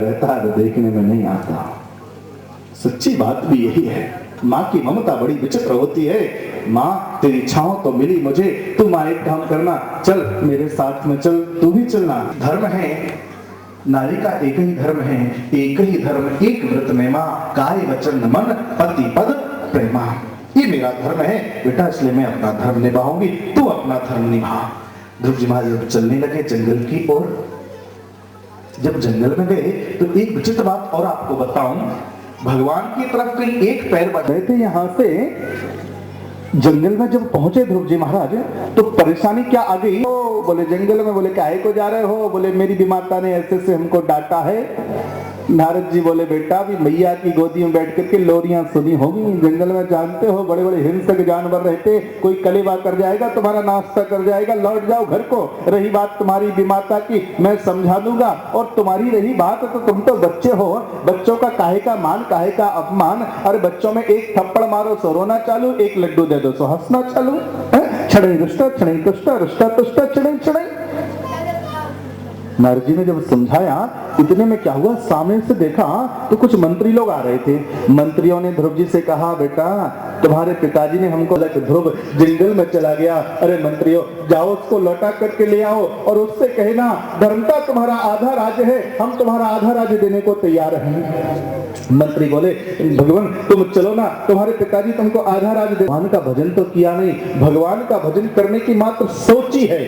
रहता है देखने में नहीं आता। सच्ची बात भी यही है, माँ की ममता बड़ी विचित्र होती है। माँ तेरी छांव तो मिली मुझे, तू माँ एक काम करना, चल मेरे साथ में चल, तू भी चलना। धर्म है नारी का एक ही धर्म है, एक ही धर्म एक व्रत में माँ, काय वचन मन पति पद प्रेमा। ये मेरा धर्म है बेटा, इसलिए मैं अपना धर्म निभाऊंगी, तू अपना धर्म निभा। ध्रुव जी महाराज चलने लगे जंगल की ओर। जब जंगल में गए तो एक विचित्र बात और आपको बताऊं, भगवान की तरफ कहीं एक पैर बढ़ रहे थे। यहां से जंगल में जब पहुंचे ध्रुव जी महाराज तो परेशानी क्या आ गई। बोले जंगल में, बोले काहे को जा रहे हो? बोले मेरी भी माता ने ऐसे से हमको डांटा है। नारद जी बोले बेटा भी मैया की गोदी में बैठ करके लोरियां सुनी होगी। जंगल में जानते हो बड़े बड़े हिंसक जानवर रहते, कोई कलेवा कर जाएगा, तुम्हारा नाश्ता कर जाएगा, लौट जाओ घर को। रही बात तुम्हारी विमाता की, मैं समझा दूंगा। और तुम्हारी रही बात तो तुम तो बच्चे हो, बच्चों का काहे का मान, काहे का अपमान। अरे बच्चों में एक थप्पड़ मारो सो रोना चालू, एक लड्डू दे दो सो हंसना चालू। छड़ई रुष्टा छड़ई तुष्टा रुष्टा तुष्टा छड़ई छड़ई। नारद जी ने जब समझाया, इतने में क्या हुआ, सामने से देखा तो कुछ मंत्री लोग आ रहे थे। मंत्रियों ने ध्रुव जी से कहा बेटा तुम्हारे पिताजी ने हमको ध्रुव जंगल में चला गया। अरे मंत्रियों जाओ उसको लौटा करके ले आओ और उससे कहना धर्मता तुम्हारा आधा राज्य है, हम तुम्हारा आधा राज्य देने को तैयार हैं। मंत्री बोले भगवान तुम चलो ना, तुम्हारे पिताजी तुमको आधा राज्य दे। भगवान का भजन तो किया नहीं, भगवान का भजन करने की मात्र सोची है,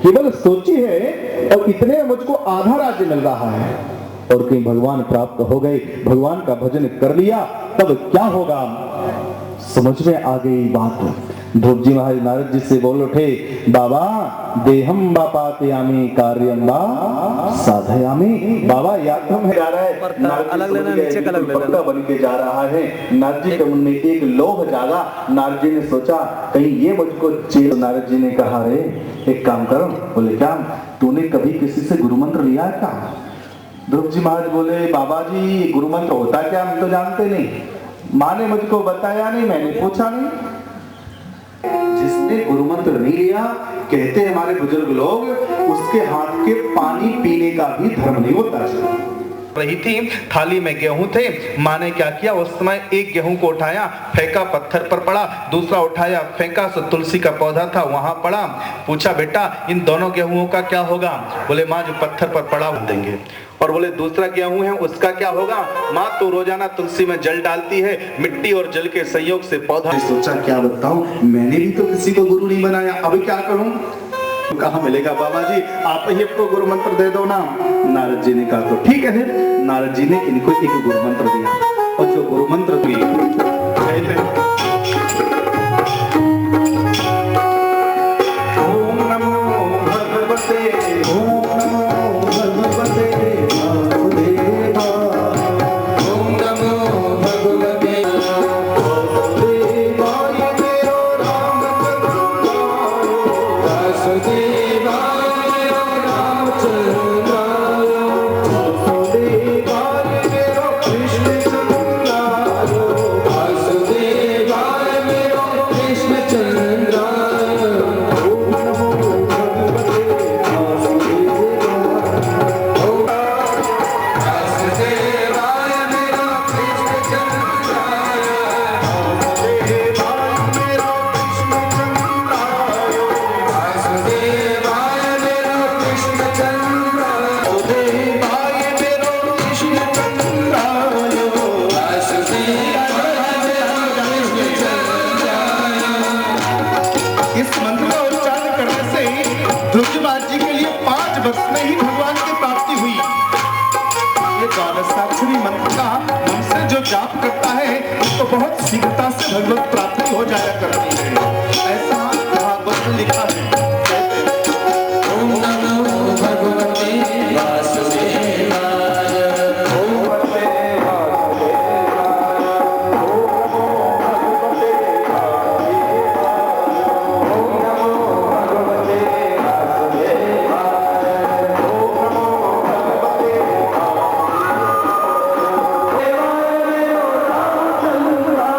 केवल सोची है, और इतने में मुझको आधा राज्य मिल रहा है। और कहीं भगवान प्राप्त हो गए, भगवान का भजन कर लिया, तब क्या होगा समझ में आ गई बात। ध्रुव जी महाराज नारद जी से बोल उठे बाबा देहम बापातयामी कार्यम वा साधयामी। बाबा याद हम जा रहा है, अलग लेना नीचे का अलग लेना बन के जा रहा है। नारद जी के मन में एक लोभ जागा। नारद जी ने सोचा कहीं ये मुझको चेत। नारद जी ने कहा रे एक काम करो। बोले क्या? तूने कभी किसी से गुरु मंत्र लिया है क्या? ध्रुव जी महाराज बोले बाबा जी गुरु मंत्र होता क्या हम तो जानते नहीं, माँ ने मुझको बताया नहीं, मैंने पूछा नहीं। जिसने गुरु मंत्र नहीं लिया, कहते हैं हमारे बुजुर्ग लोग, उसके हाथ के पानी पीने का भी धर्म नहीं होता। रही थी, थाली में गेहूं थे। माँ ने क्या किया, उस समय एक गेहूं को उठाया, फेंका, पत्थर पर पड़ा, दूसरा उठाया फेंका, सो तुलसी का पौधा था वहां पड़ा। पूछा बेटा इन दोनों गेहूं का क्या होगा? बोले माँ जो पत्थर पर पड़ा देंगे। और बोले दूसरा गेहूं है उसका क्या होगा? माँ तो रोजाना तुलसी में जल डालती है, मिट्टी और जल के संयोग से पौधा। सोचा क्या बताऊं, मैंने भी तो किसी को गुरु नहीं बनाया, अभी क्या करूं? कहाँ मिलेगा बाबा जी, आप ही तो गुरु मंत्र दे दो ना। नारद जी ने कहा तो ठीक है। नारद जी ने इनको एक गुरु मंत्र दिया, और जो गुरु मंत्र दिए ओम नमो भगवते, ओम नमो भगवते वासुदेवा, ओम नमो भगवते वासुदेवाय मेरो रामचंद्राय, वासुदेवाय रामचंद्राय, वासुदेवाय मेरो कृष्णचंद्राय, वासुदेवाय मेरो कृष्णचंद्राय, ओम नमो भगवते वासुदेवाय, वासुदेवाय मेरो कृष्णचंद्राय, वासुदेवाय मेरो कृष्णचंद्राय, वासुदेवाय मेरो कृष्णचंद्राय, वासुदेवाय मेरो कृष्णचंद्राय, वासुदेवाय मेरो कृष्णचंद्राय। इस मंत्र का उच्चारण करने से ध्रुव जी महाराज जी के लिए 5 वर्ष में ही भगवान की प्राप्ति हुई। ये द्वादशाक्षरी मंत्र का मन से जो जाप करता है उसको बहुत शीघ्रता से भगवत प्राप्ति हो जाया करती है, ऐसा भागवत में लिखा है। ओम नमो भगवते वासुदेवाय, ओम भगवते वासुदेवाय, ओम नमो भगवते वासुदेवाय, ओम नमो भगवते वासुदेवाय, ओम नमो भगवते वासुदेवाय।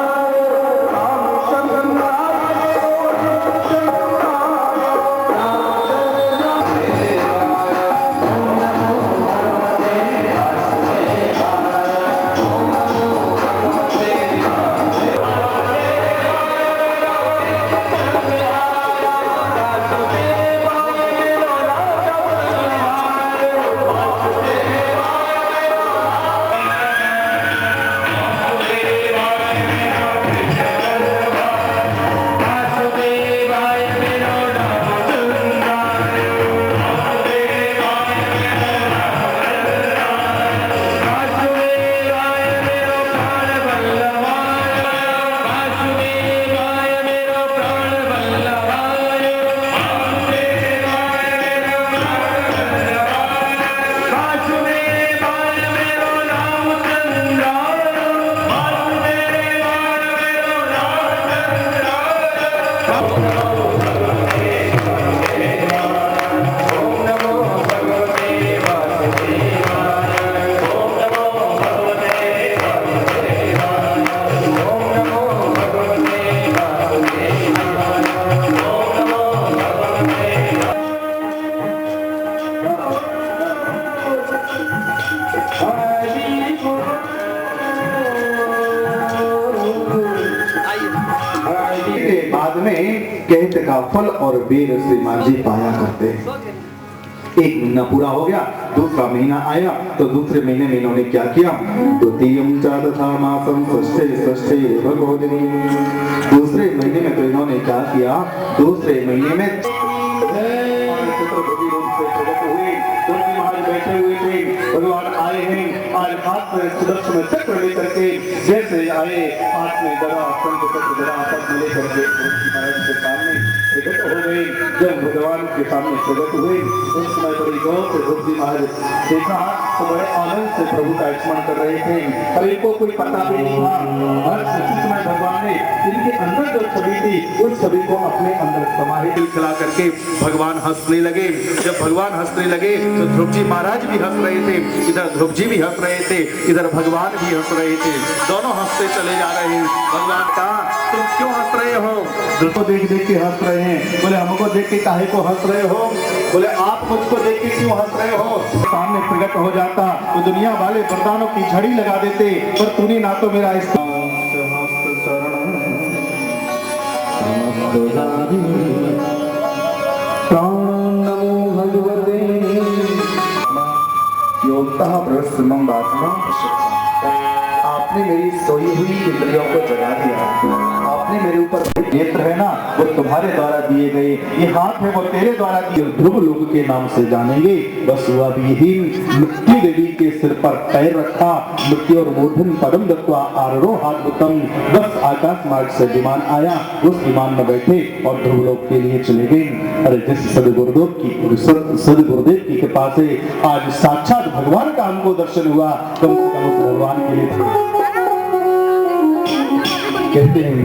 में कहत का फल और बेर श्रीमान जी पाया करते। एक महीना पूरा हो गया, दूसरा महीना आया तो दूसरे महीने में इन्होंने क्या किया, द्वितीयम च तथा मासम षष्ठे षष्ठे भगवदिनी। दूसरे महीने में तो इन्होंने क्या किया, दूसरे महीने में बैठे हुए थे, भगवान आए हैं, आज हाथ में सुदर्शन चक्र लेकर के जैसे आए, हाथ में गदा शंख चक्र गदा सब लेकर के महाराज के सामने प्रकट हो गए। जब भगवान के सामने प्रकट हुए उस समय बड़ी गौर से ध्रुव महाराज देखा तो बड़े आनंद से प्रभु का स्मरण कर रहे थे। और इनको कोई पता भी नहीं था, हर समय भगवान ने इनके अंदर जो छवि थी उस छवि को अपने अंदर समाहित चला करके भगवान हंसने लगे। जब भगवान हंसने लगे तो ध्रुव जी महाराज भी हंस रहे थे, इधर ध्रुव जी भी हंस रहे थे, इधर भगवान भी हंस रहे थे, दोनों हंसते चले जा रहे हैं। भगवान कहा तुम क्यों हंस रहे हो? ध्रुव को देख देख के हंस रहे हैं। बोले हमको देख के काहे को हंस रहे हो? बोले आप मुझको देख के क्यों हंस रहे हो? सामने प्रकट हो जाता तो दुनिया वाले वरदानों की झड़ी लगा देते, पर तूने ना तो मेरा इस आपने मेरी सोई हुई इंद्रियों को जगा दिया, आपने मेरे ऊपर नेत्र है ना वो तुम्हारे द्वारा दिए गए, ये हाथ है वो तेरे द्वारा दिए। ध्रुव लोग के नाम से जानेंगे, बस हुआ भी यही। मृत्यु देवी के सिर पर पैर रखा, मृत्यु और मूर्धन पदम दत्वा आरोहात उत्तम। बस आकाश मार्ग से विमान आया, उस विमान में बैठे और ध्रुव लोक के लिए चले गए। अरे जिस सदगुरुदेव की कृपा से आज साक्षात भगवान का हमको दर्शन हुआ, कम से कम उस भगवान के लिए कहते हैं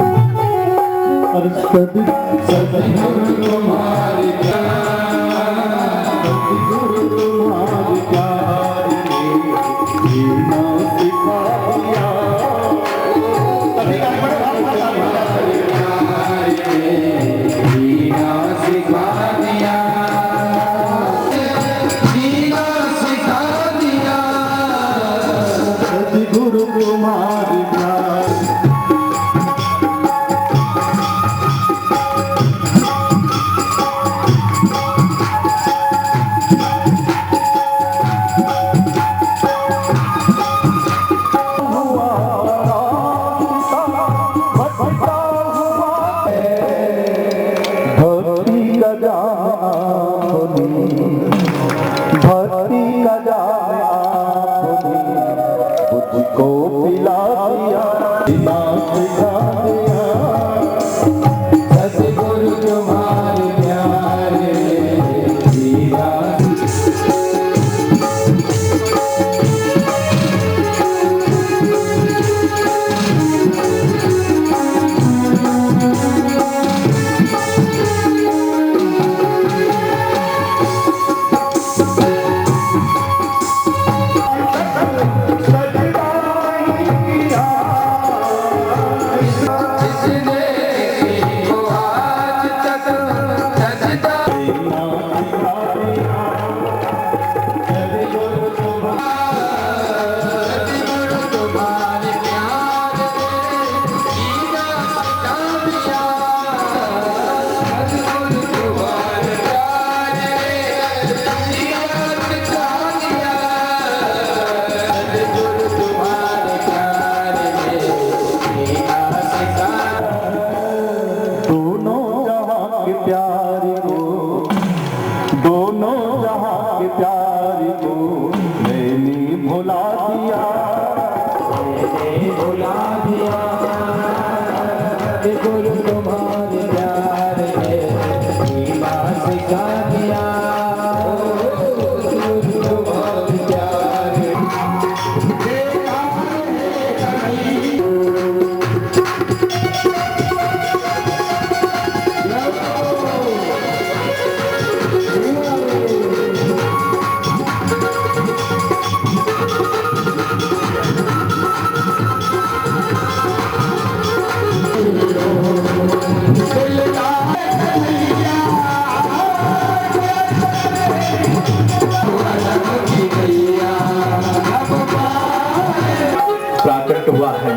प्राकट हुआ है।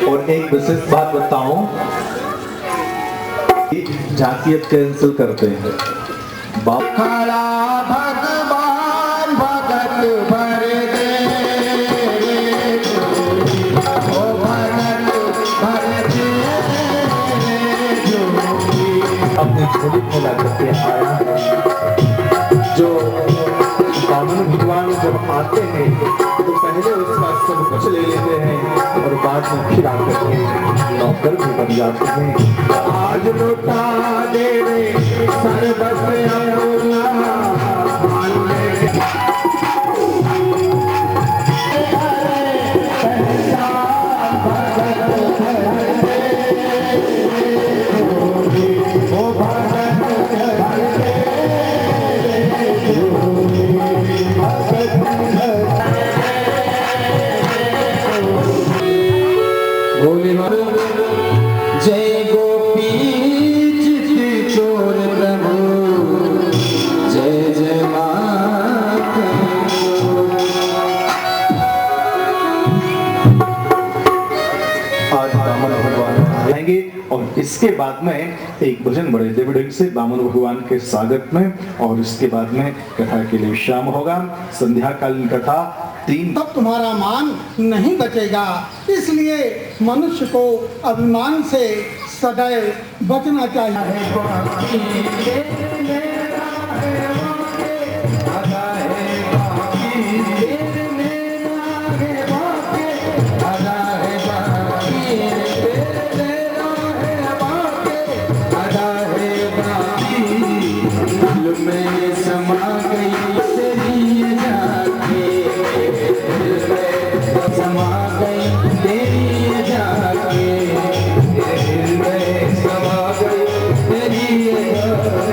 और एक विशेष बात बताऊं, जातियत कैंसिल करते हैं। बाप खड़ा भगवान भगत भर दे, ओ भगत भर दे अपनी झोली फैला करके आया है। जो बामन भगवान जब आते हैं तो पहले उसका सब कुछ ले लेते हैं और बाद में फिर आकर के नौकर भी बन जाते हैं। आज लुटा दे रे सर्वस्व अपना, मान ले ओ भगत भोले जय गोपी चित चोर प्रभु, जय जय आज बामन भगवान आएंगे और इसके बाद में एक भजन बड़े देव ढंग से बामन भगवान के स्वागत में, और इसके बाद में कथा के लिए विश्राम होगा। संध्याकालीन कथा 3 तब तुम्हारा मान नहीं बचेगा, इसलिए मनुष्य को अभिमान से सदैव बचना में समा गई तेरी जाके, समा गई तेरी जाके, दिल में समा गई तेरी जाके,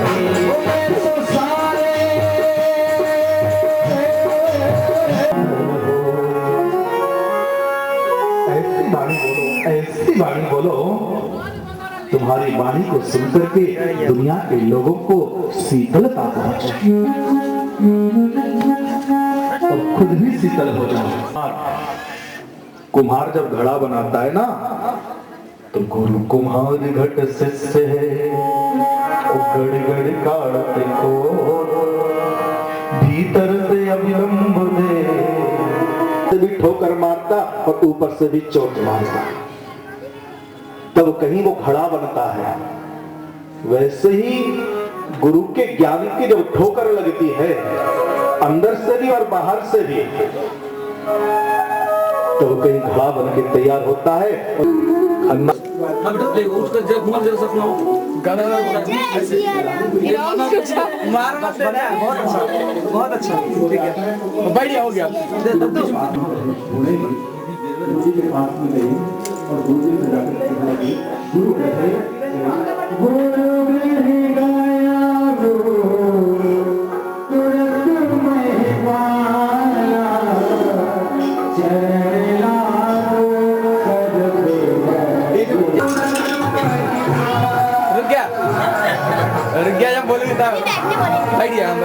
तो सारे ऐसी बाणी बोलो, ऐसी बाणी बोलो, तुम्हारी वाणी को सुनकर के दुनिया के लोगों को शीतलता पहुंचे और खुद भी शीतल हो जाओ। कुम्हार जब घड़ा बनाता है ना तो गुरु कुम्हार घट शिष्य है, गड़ गड़ काटते को भीतर से अविलंब दे, भी ठोकर मारता और ऊपर से भी चोट मारता, तब कहीं वो घड़ा बनता है। वैसे ही गुरु के ज्ञान की जब ठोकर लगती है अंदर से भी और बाहर से भी, तो कहीं घड़ा बन के तैयार होता है। बहुत अच्छा बढ़िया हो गया। गुरु के पास में गई और गुरु जी से जाकर कहने लगी, गुरु कहते रुक गया जब बोलेंगे तब बैठ गया हम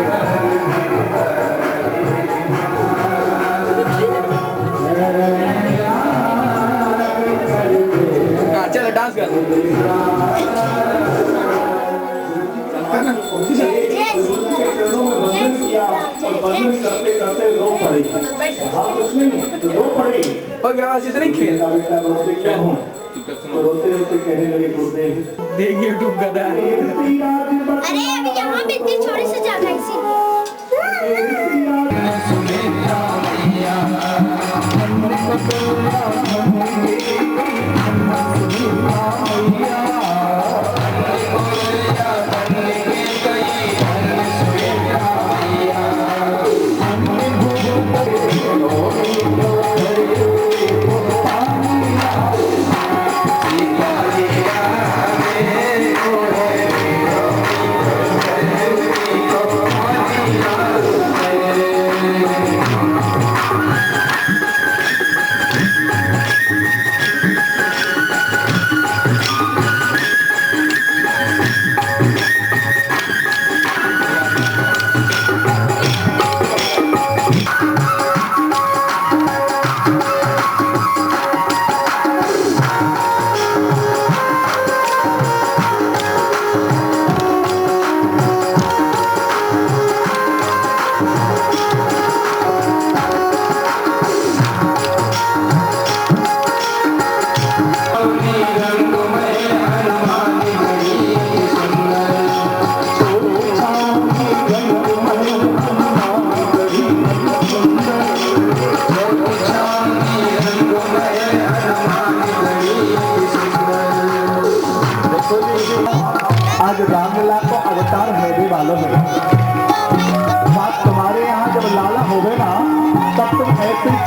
चलो डांस कर। देखिए यूट्यूब का अरे अभी यहाँ पे इतनी छोटी सी जगह है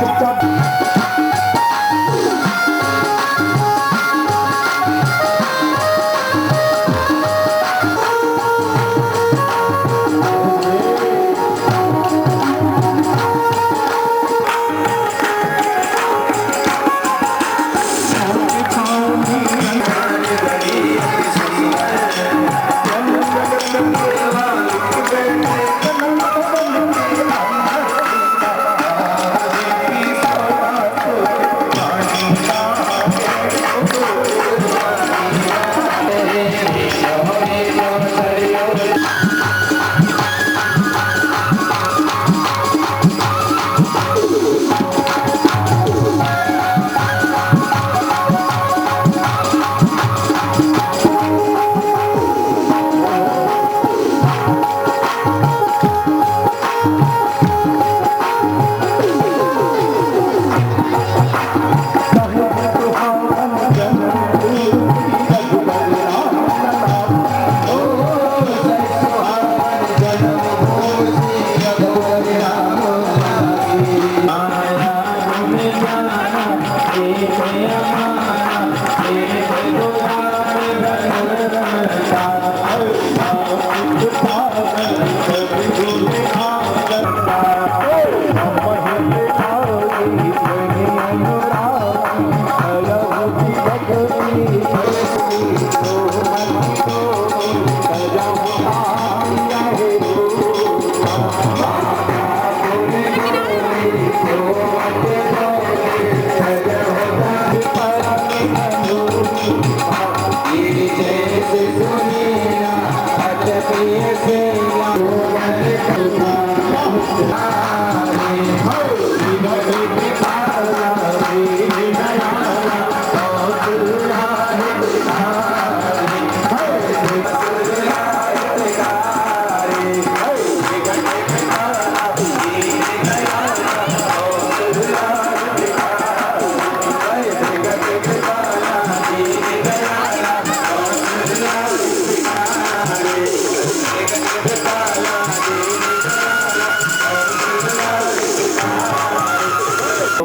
चुपचाप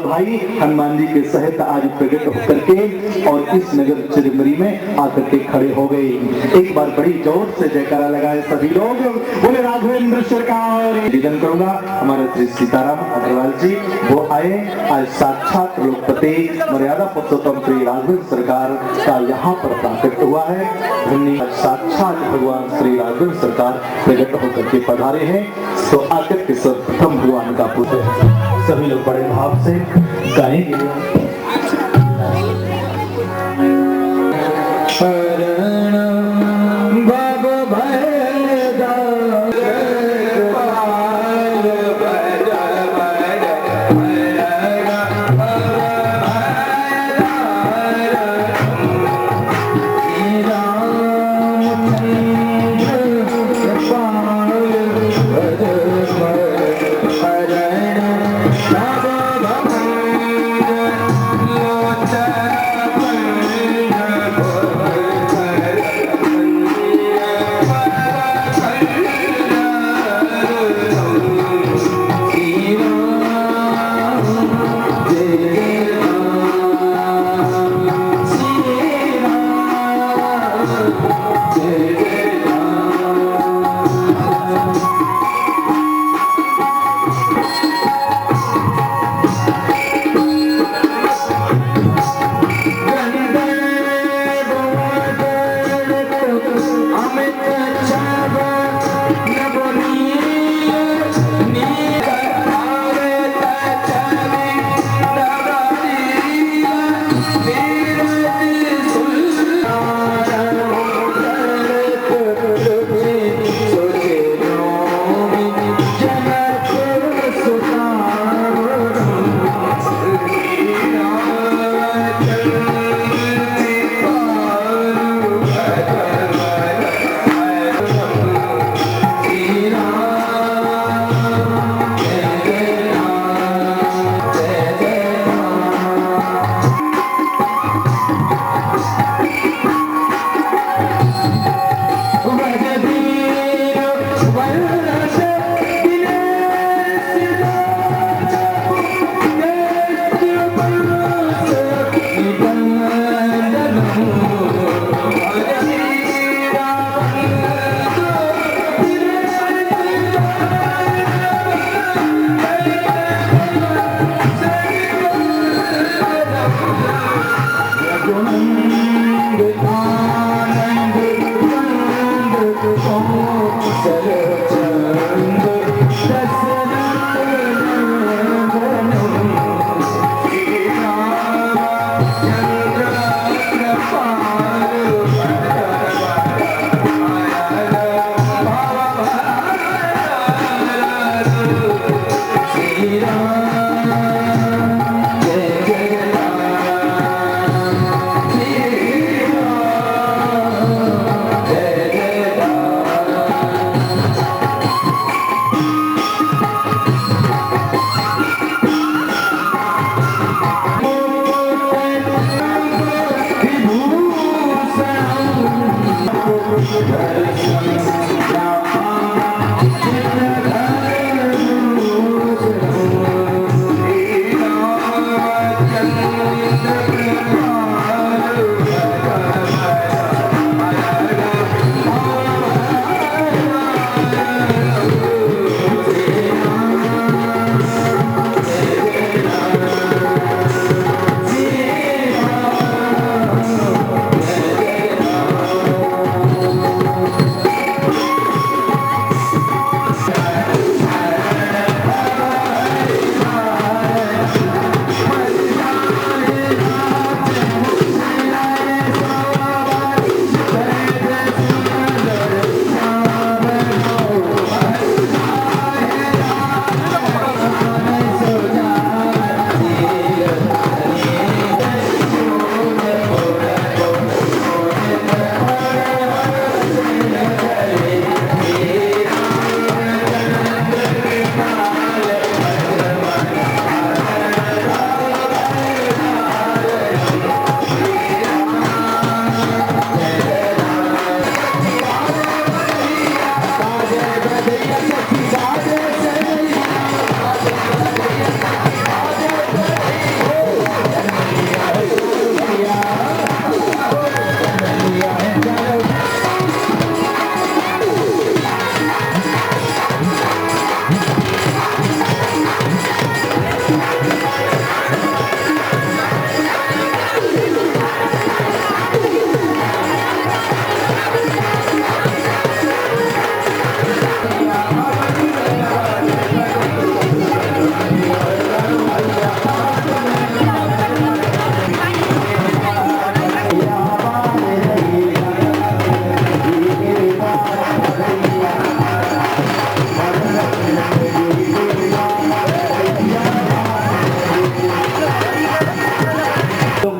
भाई हनुमान जी के सहित आज प्रकट होकर के और इस नगर चिरमरी में आकर के खड़े हो गए। एक बार बड़ी जोर से जयकारा लगाए सभी लोग, बोले राघवेंद्र सरकार। निवेदन करूंगा हमारे श्री सीताराम अग्रवाल जी, वो आए आज साक्षात लोकपति मर्यादा पुरुषोत्तम श्री राघवेंद्र सरकार का यहाँ पर प्राकट हुआ है। धन्य साक्षात भगवान श्री राघवेंद्र सरकार प्रकट होकर के पधारे हैं, तो आकर के सर्वप्रथम भगवान का पूजन सभी लोग बड़े भाव से गाएंगे।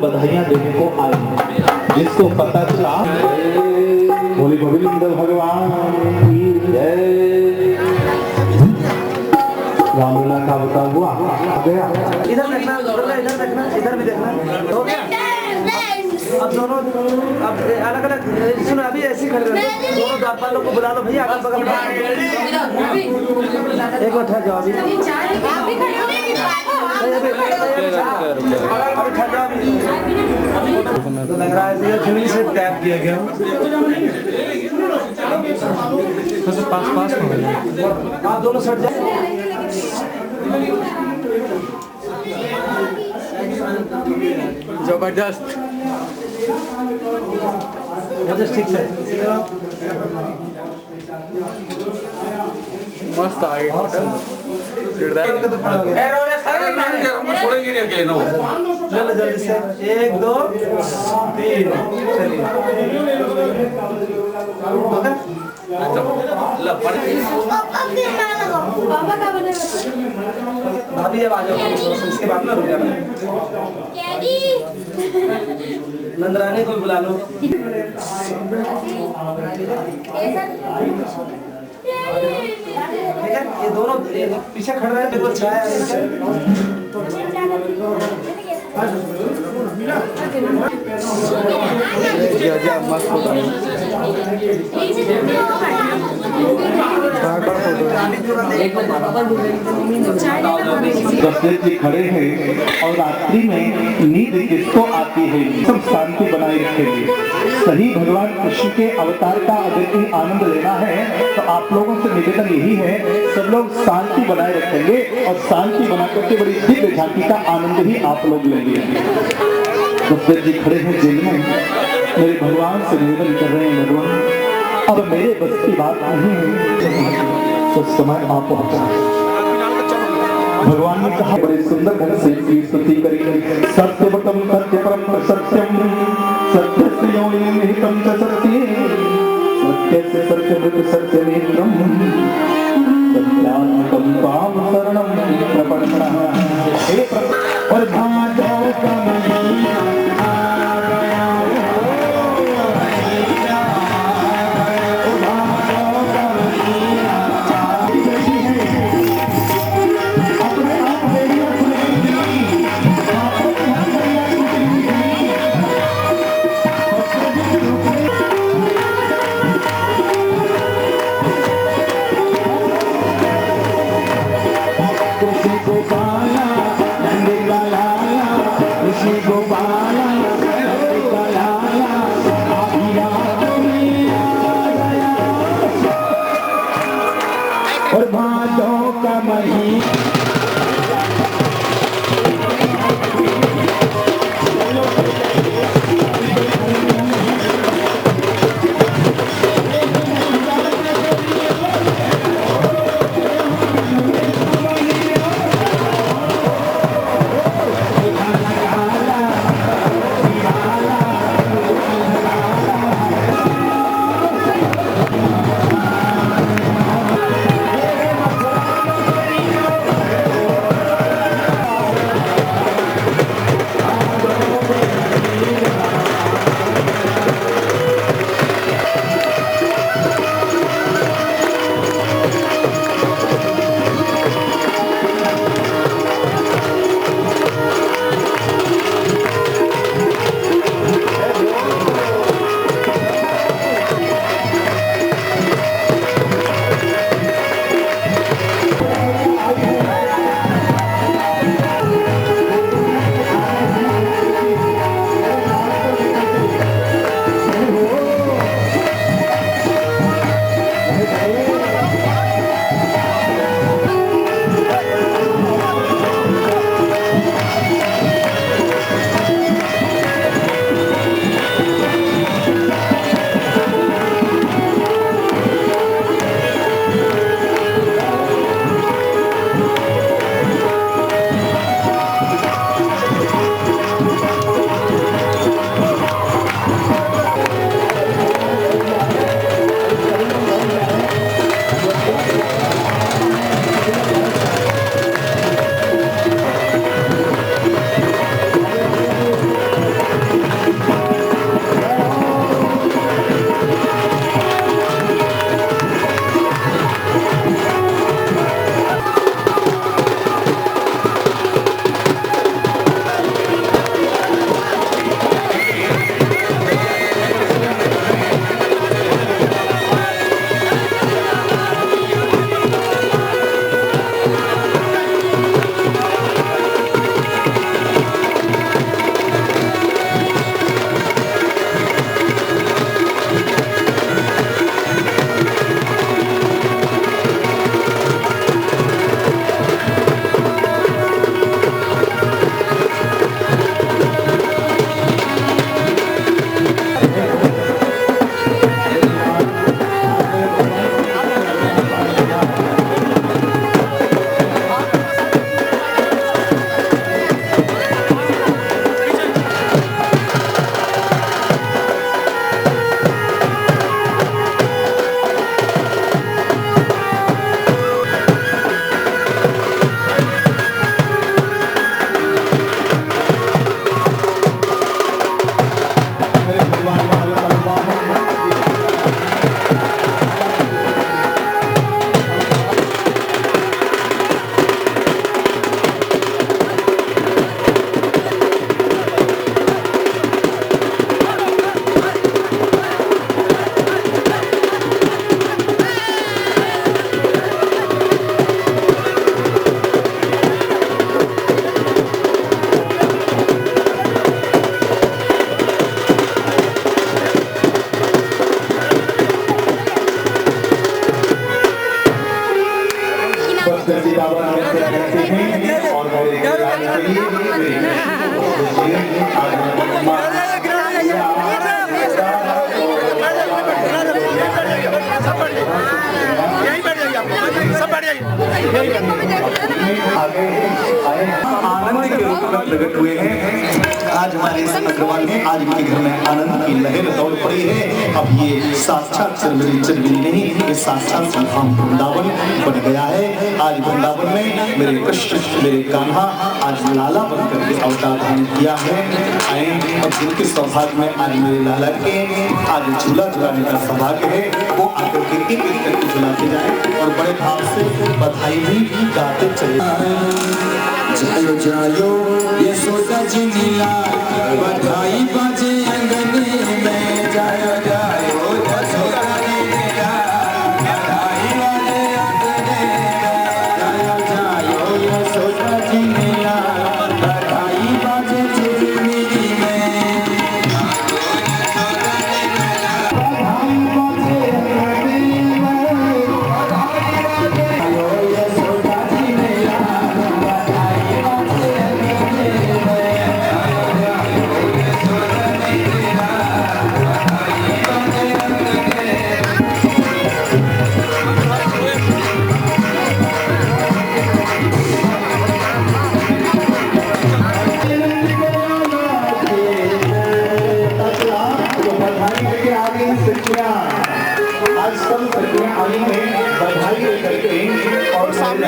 बधाइयां देने को आए हैं। जिसको पता चला बोले गोविंद भगवान की जय। रामलीला का बताया हुआ गया। इधर देखना, इधर देखना, इधर भी देखना। हो गया? अब दोनों अब अलग अलग सुनो, अभी ऐसे खड़े रहो, दोनों द्वारपाल लोग को बुला लो भैया, अगल बगल एक बार ठहर जाओ। तो लग रहा है फिल्म से टैप किया गया, पास हो गया। आप दोनों सट जाए। जबरदस्त, ठीक है, मस्त आ गई। चलो जल्दी से 1 2 3 चलिए। भाभी जब आ जाओ इसके बाद में रुक जाना। नंदरानी को बुला लो। ठीक है, ये दोनों पीछे खड़े रहे, बिल्कुल छाया मस्त होता है। दशरथ जी खड़े हैं और रात्रि में नींद किसको आती है, सब शांति बनाए रखेंगे। सही भगवान कृष्ण के अवतार का अगर कोई आनंद लेना है तो आप लोगों से निवेदन यही है, सब लोग शांति बनाए रखेंगे और शांति बना करके बड़ी दिव्य झांकी का आनंद ही आप लोग लेंगे। दशरथ जी खड़े हैं जेल में, मेरे भगवान से निवेदन कर रहे हैं, भगवान अब मेरे बस की बात नहीं है, तो समय आप भगवान ने कहा बड़े सुंदर ढंग से इसकी स्तुति करेंगे। सत्यवतम सत्य परम सत्यम सत्य से योनिम निहितम च सत्ये सत्य से सत्यमृत सत्यमेत्रम सत्यात्मकं त्वां शरणं प्रपन्नः। हे और भाजो आनंद के रूप में प्रकट हुए हैं। आज हमारे इस अग्रवाल में आज इनके घर में आनंद की लहर दौड़ पड़ी है। अब ये साक्षात चरबी नहीं, ये साक्षात संग्राम वृंदावन बन गया है। आज वृंदावन में मेरे कृष्ण मेरे कान्हा आज लाला बन करके अवतार धारण किया है। आए और जिनके सौभाग्य में आज मेरे लाला के आज झूला झुलाने का सौभाग्य है, वो आकर के एक एक करके झुलाते जाए और बड़े भाव से बधाई भी गाते चले। जायो जायो यशोदा जी नीला बधाई बाजे अंगने में। जायो जायो यशोदा जी नीला बधाई वाले अंगने में। जायो जायो यशोदा जी नीला बधाई बाजे चुरमुरी में। बधाई बाजे अंगने में। जायो यशोदा जी नीला आज सब सखियां आई हैं बधाई लेकर के और सामने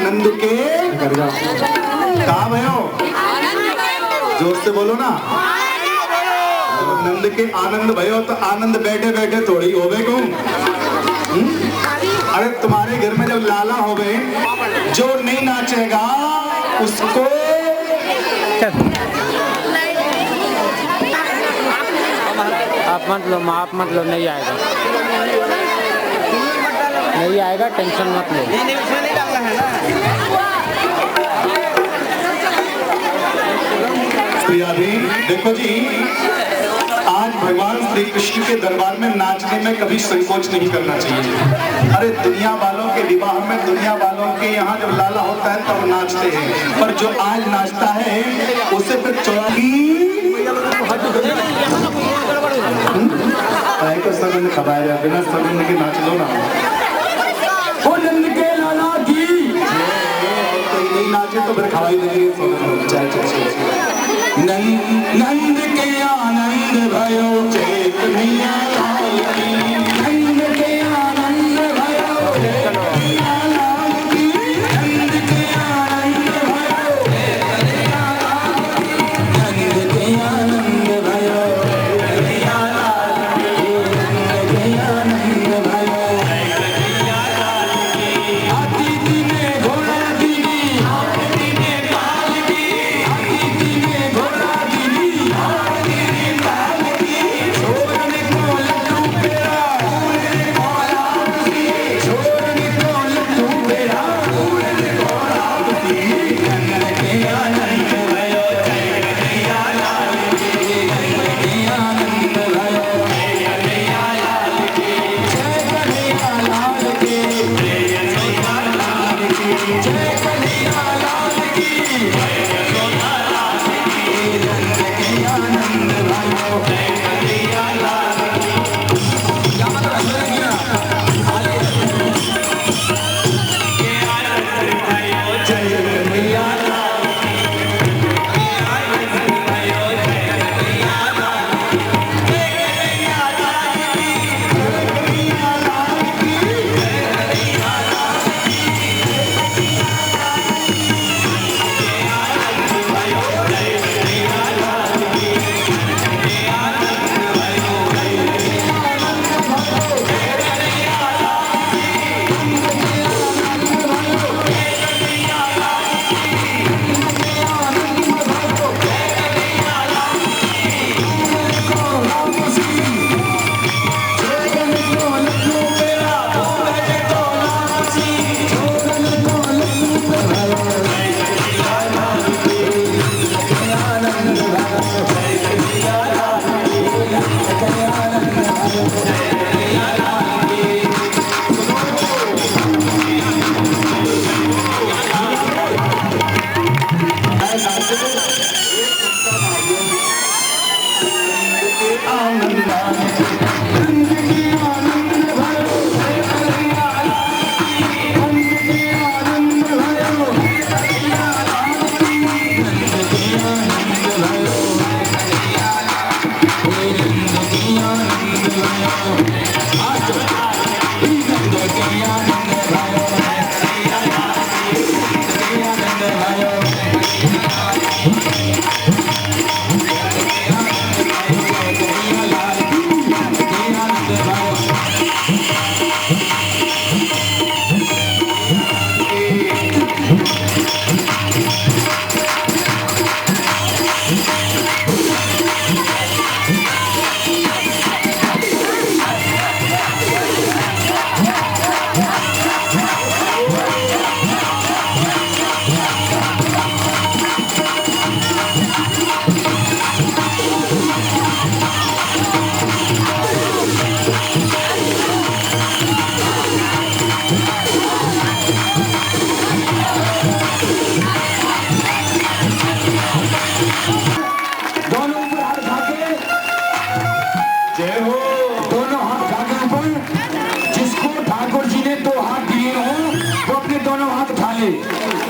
नंद के कहा भयो, जोर से बोलो ना। नंद के आनंद भयो तो आनंद बैठे बैठे थोड़ी होवे को। अरे तुम्हारे घर में जब लाला हो गए, जो नहीं नाचेगा उसको आप मत लो नहीं आएगा, नहीं आएगा, टेंशन मत लो। नहीं उसमें नहीं डालना है ना। प्रियादी देखो जी, आज भगवान श्री कृष्ण के दरबार में नाचने में कभी संकोच नहीं करना चाहिए। अरे दुनिया वालों के विवाह में, दुनिया वालों के यहाँ जब लाला होता है तब नाचते हैं, पर जो आज नाचता है उसे फिर सगन खबाए बिना सगन के नाच लो ना। नंद के लाला की कोई नहीं नाचे तो फिर खवाई देंगे। नंद के आनंद भयो चेत भैया लाल की, नंद के आनंद भयो चेत भैया लाल की, नंद के आनंद भयो चेत भैया लाल की, नंद के आनंद भयो चेत भैया लाल की, नंद के आनंद भयो चेत भैया लाल की। हाथी ने घोड़ा दीदी, हाथी ने काल की, हाथी ने घोड़ा दीदी, हाथी ने काल की, छोड़ने को लड्डू पेड़ा, छोड़ने को लालची, छोड़ने को लड्डू पेड़ा, छोड़ने को लालची, नंद के आनंद भयो चेत भैया लाल की, नंद के आनंद भयो चेत भैया लाल की, जय कन्हैया लाल की, जय यशोदा लाल की, जय कन्हैया लाल की, जय यशोदा लाल की, नंद के आनंद भयो चेत भैया लाल की। क्या मतलब है? जय कन्हैया लाल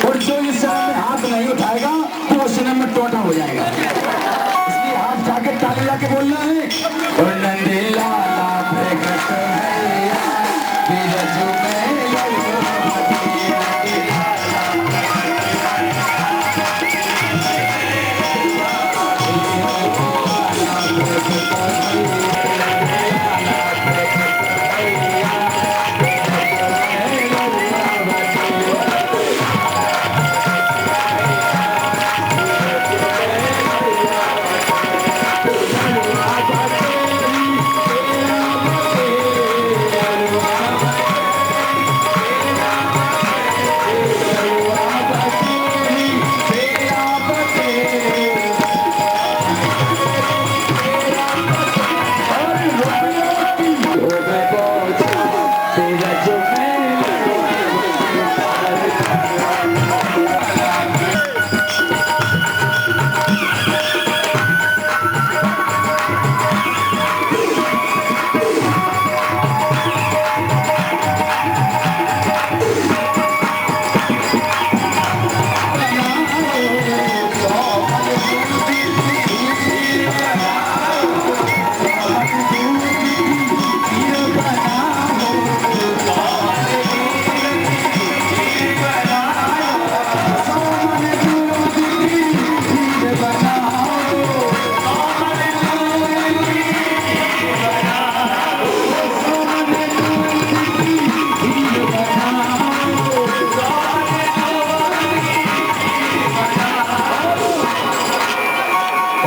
और जो इस समय में हाथ नहीं उठाएगा तो उस समय में टोटा हो जाएगा। इसलिए हाथ जाके ताली लाके बोलना है। और नंदे लाला प्रकट भैया बिरजू में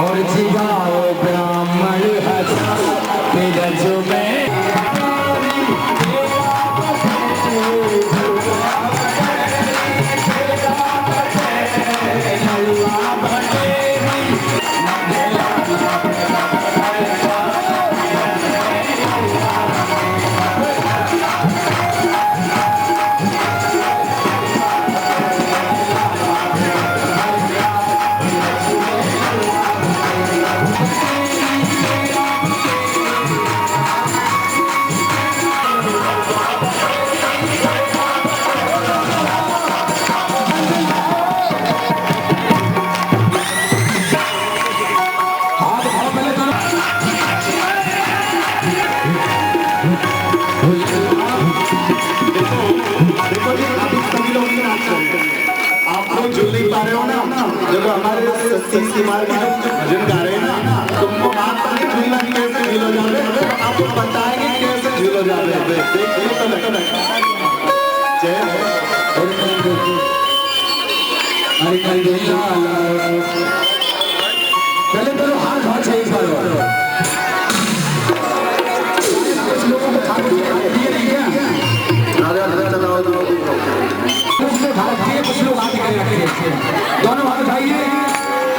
और जिगाओ ब्राह्मण हटा मेरा जो मैं जब हमारे सतीश कुमार का भजन गा रहे हैं ना, तुमको बात पर झूलना कैसे झूलो जावे, आपको बताएंगे कैसे झूलो जावे। देखिए तो जय पहले तो हाथ हाथ चाहिए इस बार कुछ लोगों को खाने दिए नहीं क्या कुछ लोग आगे दोनों हाथ उठाइए।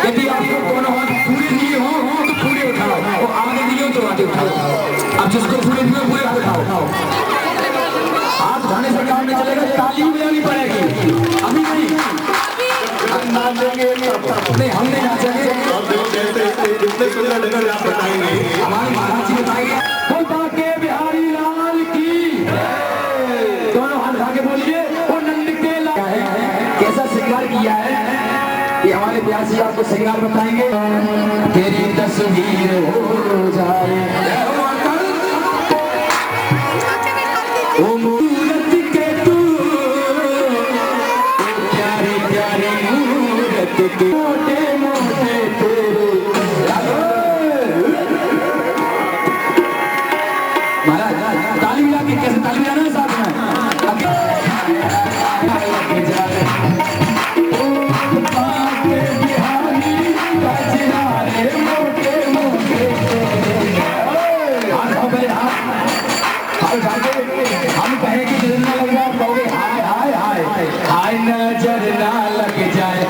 यदि आपको दोनों हाथ पूरे दिए हो तो पूरे उठाओ, वो आगे दिए तो आगे उठाओ। अब जिसको पूरे दिए पूरे उठाओ। हाथ उठाने से काम नहीं चलेगा, ताली बजानी पड़ेगी। अभी नहीं नाचेंगे नहीं, हम नहीं नाचेंगे। जितने सुंदर ढंग आप बताएंगे, हमारे महाराज जी बताएंगे बोलता के बिहारी लाल की। दोनों हाथ उठा के बोलिए वो नंद के लाल है। कैसा श्रृंगार किया है ये हमारे प्यार से आपको श्रृंगार बताएंगे। तेरी तस्वीर हो जाए ओ मूरत के तू, प्यारे प्यारे मूरत के मोटे मोटे तेरे। महाराज ताली मिला के कैसे ताली मिलाना है साथ में हम कहें कि नजर ना लग जाए, कहोगे हाय हाय हाय हाय नजर ना लग जाए।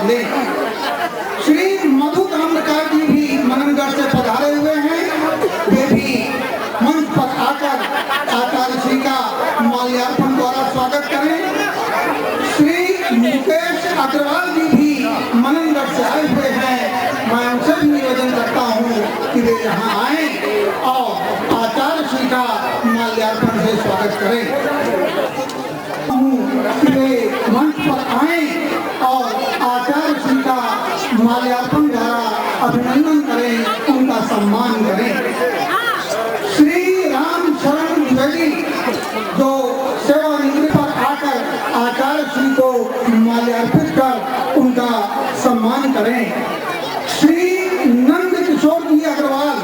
आशीर्वाद लें। श्री मधु ताम्रकार जी भी मननगढ़ से पधारे हुए हैं। वे भी मंच पर आकर आचार्य श्री का माल्यार्पण द्वारा स्वागत करें। श्री मुकेश अग्रवाल जी भी मननगढ़ से आए हुए हैं। मैं उनसे भी निवेदन करता हूँ कि वे यहाँ आए और आचार्य श्री का माल्यार्पण से स्वागत करें। वे मंच पर आए और आचार्य श्री का माल्यार्पण द्वारा अभिनंदन करें, उनका सम्मान करें। श्री राम शरण द्विवेदी जो सेवानिवृत्ति पर आकर आचार्य श्री को माल्यार्पित कर उनका सम्मान करें। श्री नंद किशोर जी अग्रवाल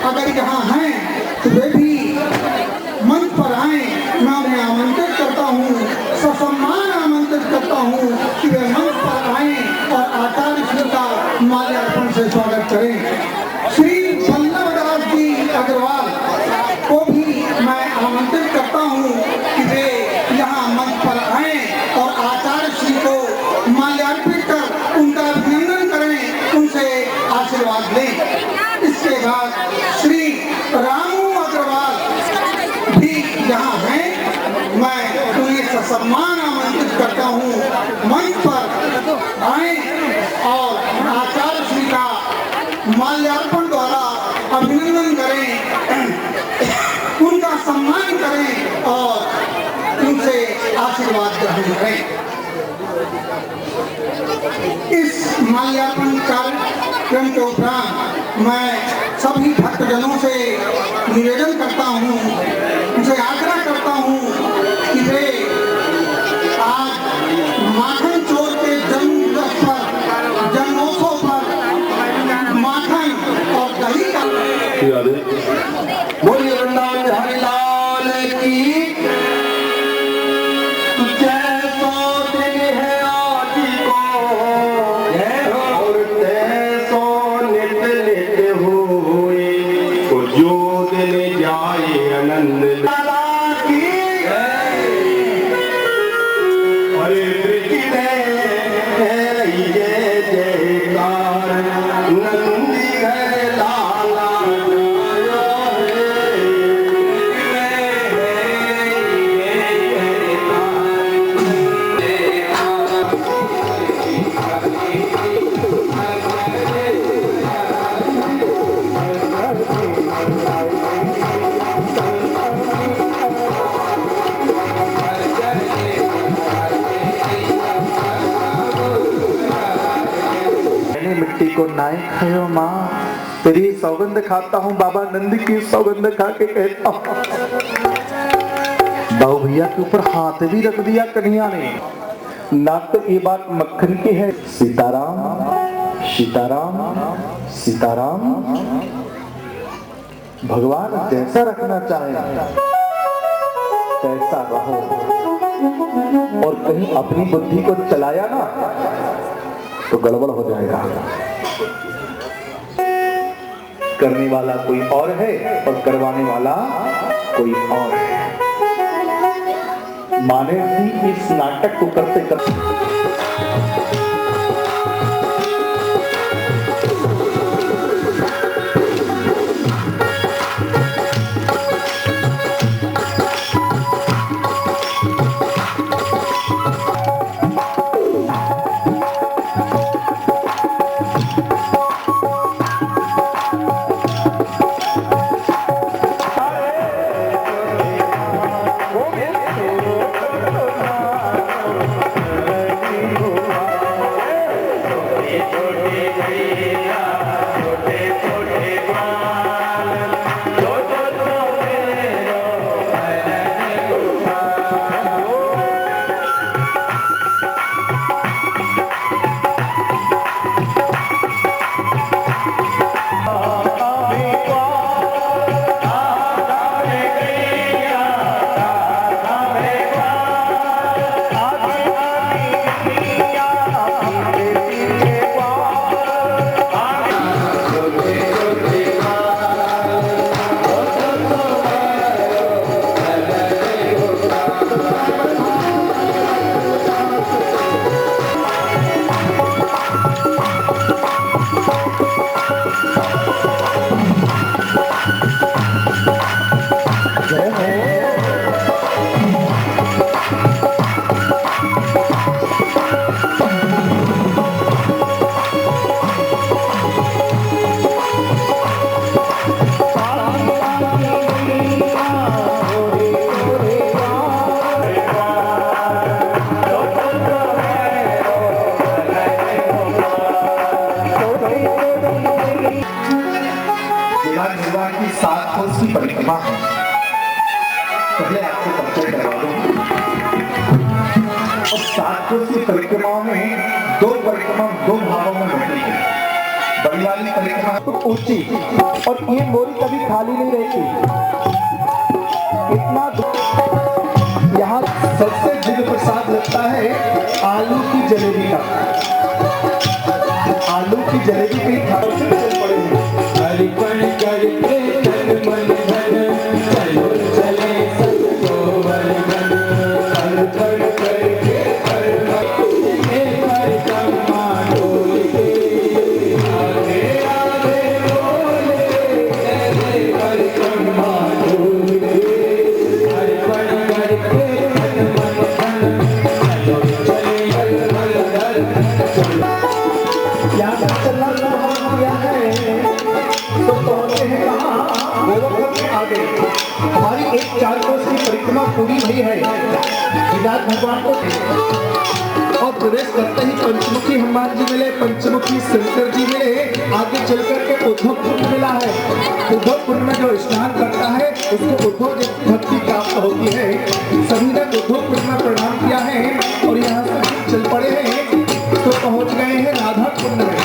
अगर यहाँ हैं तो वे भी मंच पर आए। मैं उन्हें आमंत्रित करता हूँ, ससम्मान आमंत्रित करता हूँ कि वे मंच पर आए और आचार्य श्री का माल्यार्पण से स्वागत करें। श्री वल्लभदास जी अग्रवाल को भी मैं आमंत्रित करता हूँ कि वे यहाँ मंच पर आए और आचार्य श्री को माल्यार्पित कर उनका अभिनंदन करें, उनसे आशीर्वाद लें। इसके बाद श्री रामू अग्रवाल भी यहाँ हैं। मैं उन्हें ससम्मान आमंत्रित करता हूँ मंच पर आए और आचार्य श्री का माल्यार्पण द्वारा अभिनंदन करें, उनका सम्मान करें और उनसे आशीर्वाद ग्रहण करें। इस माल्यार्पण कार्यक्रम के उपरांत मैं सभी भक्तजनों से निवेदन करता हूँ, उनसे आग्रह करता हूँ कि वे आज माखन चोर के जन्मदिवस पर, जन्मोत्सव पर माखन और दही का बोलिए वृंदावन बिहारी लाल की। जैसो दिन है आज को और तैसो नित नित हुए, तो जो दिन जाए आनंद लाला की। अरे ब्रिज में जय जयकार नंदी घर लाला मिट्टी को नाय खायो माँ, तेरी सौगंध खाता हूँ बाबा नंद की सौगंध खा के कहता हूँ। बाबू भैया के ऊपर हाथ भी रख दिया कन्हैया ने। ना तो ये बात मक्खन की है। सीताराम सीताराम सीताराम। भगवान जैसा रखना चाहे तैसा रहो, और कहीं अपनी बुद्धि को चलाया ना तो गड़बड़ हो जाएगा। करने वाला कोई और है और करवाने वाला कोई और है। माने भी इस नाटक को करते करते 7 कोस की परिक्रमा है। पहले आपको परिचय करवा दूं। और 7 कोस की परिक्रमाओं में 2 परिक्रमा 2 भागों में होती है। बड़ी वाली परिक्रमा तो ऊंची और ये बोरी कभी खाली नहीं रहती। इतना यहाँ सबसे जिग प्रसाद लगता है आलू की जलेबी का। आलू की जलेबी के खाने से चल पड़े हैं। अर्पण करके तन मन धन चलो चले सबको वर्धन। अर्पण करके परिक्रमा डोल के आगे आगे बोले परिक्रमा डोल के। अर्पण करके तन मन धन चलो चले वर्धन। यहाँ तक चलना शुरू किया है तो पहुंचे हैं कहाँ? गोरखपुर में आगे। हमारी 1 कोस की परिक्रमा पूरी हुई है। विराट भगवान को और प्रवेश करते ही पंचमुखी हनुमान जी मिले, पंचमुखी शंकर जी मिले। आगे चल करके उद्धव कुंड मिला है। उद्धव कुंड में जो स्नान करता है उसको उद्धव जैसी भक्ति प्राप्त होती है। सभी ने उद्धव कुंड में प्रणाम किया है और यहाँ से चल पड़े हैं तो पहुंच गए हैं राधा कुंड में।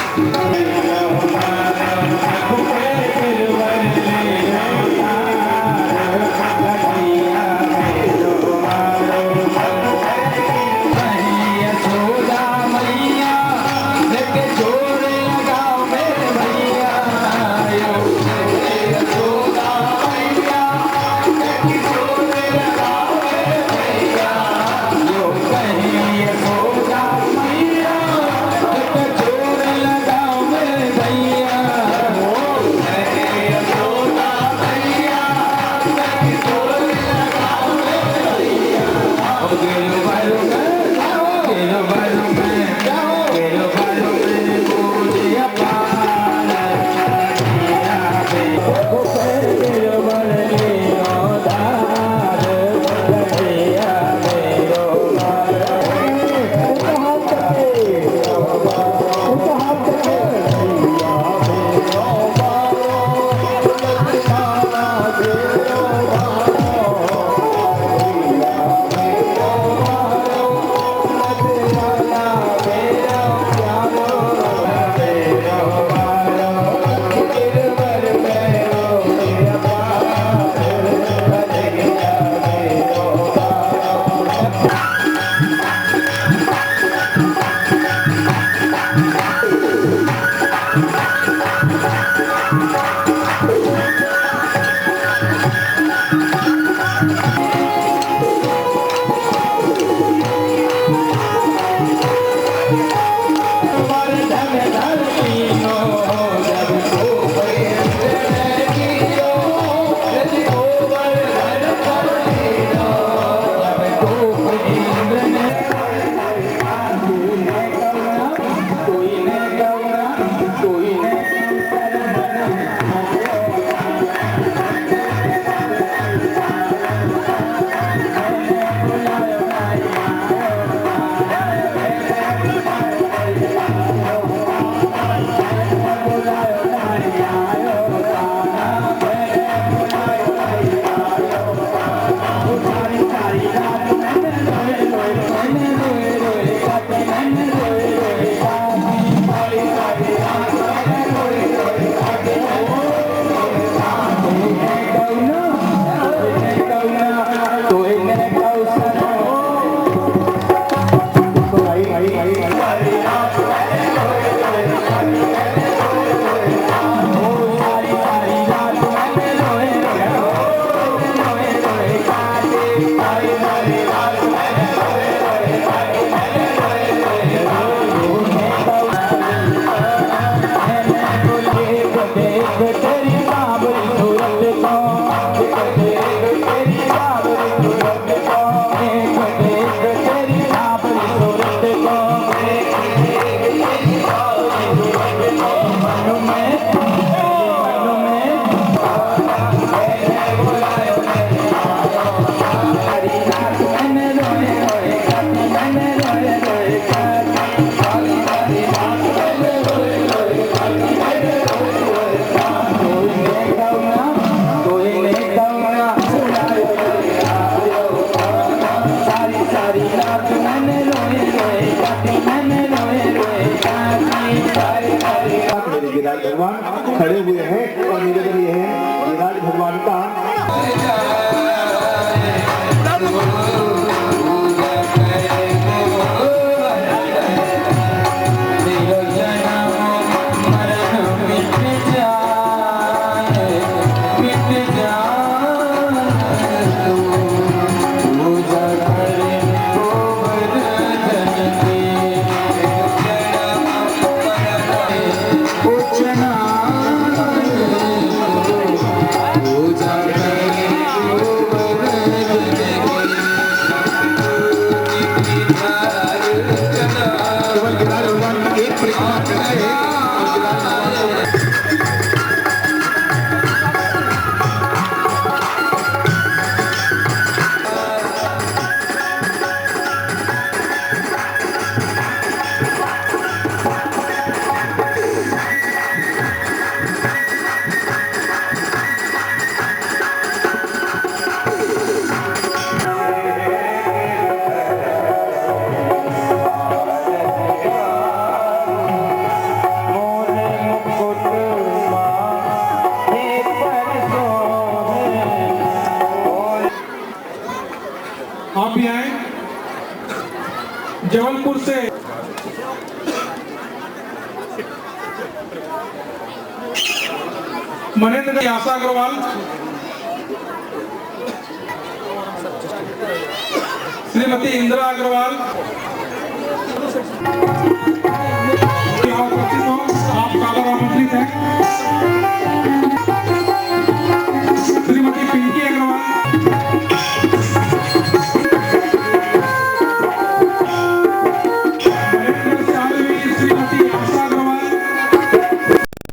खड़े हुए हैं और निवेदन ये है विराट भगवान का आप भी आए जबलपुर से मनेन्द्र की आशा अग्रवाल, श्रीमती इंदिरा अग्रवाल,